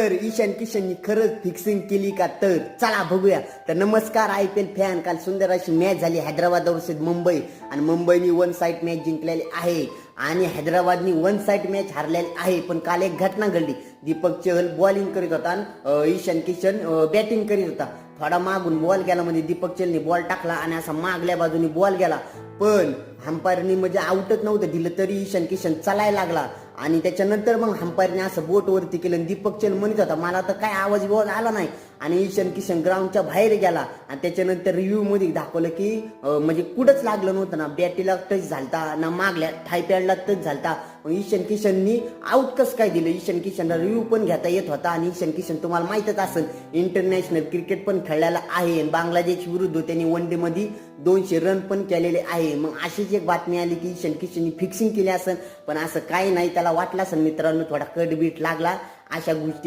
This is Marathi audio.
तर ईशान किशननी खरंच फिक्सिंग केली का? तर चला बघूया. तर नमस्कार IPL फॅन. काल सुंदर अशी मॅच झाली हैदराबाद वर्सेस मुंबई आणि मुंबईनी वन साइड मॅच जिंकलेली आहे आणि हैदराबादनी वन साइड मॅच हारलेली आहे. पण काल एक घटना घडली. दीपक चहल बॉलिंग करीत होता आणि ईशान किशन बॅटिंग करीत होता. थोडा मागून बॉल गेला म्हणजे दीपक चहलने बॉल टाकला आणि असा मागल्या बाजूने बॉल गेला. पण अंपायरनी म्हणजे आउटच नव्हतं दिलं तरी ईशान किशन चालायला लागला आणि त्याच्यानंतर मग अंपायरने असं बोट वरती केलं. दीपक चहल म्हणत होता मला तर काय आवाज बिवाज आला नाही आणि ईशान किशन ग्राउंडच्या बाहेर गेला आणि त्याच्यानंतर रिव्ह्यू मध्ये दाखवलं की म्हणजे कुठंच लागलं नव्हतं ना, बॅटीला टच झालता ना मागल्या थायपॅडला टच झालता. मग ईशान किशननी आउट कसं काय दिलं? ईशान किशनला रिव्ह्यू पण घेता येत होता आणि ईशान किशन तुम्हाला माहितच असेल इंटरनॅशनल क्रिकेट पण खेळलेला आहे. बांगलादेश विरुद्ध त्यांनी वन डे मध्ये 200 रन पण केलेले आहे. मग अशीच एक बातमी आली की ईशान किशननी फिक्सिंग केली असेल, पण असं काही नाही. त्याला वाटलं असेल मित्रांनो थोडा कट बीट लागला अशा गोष्टी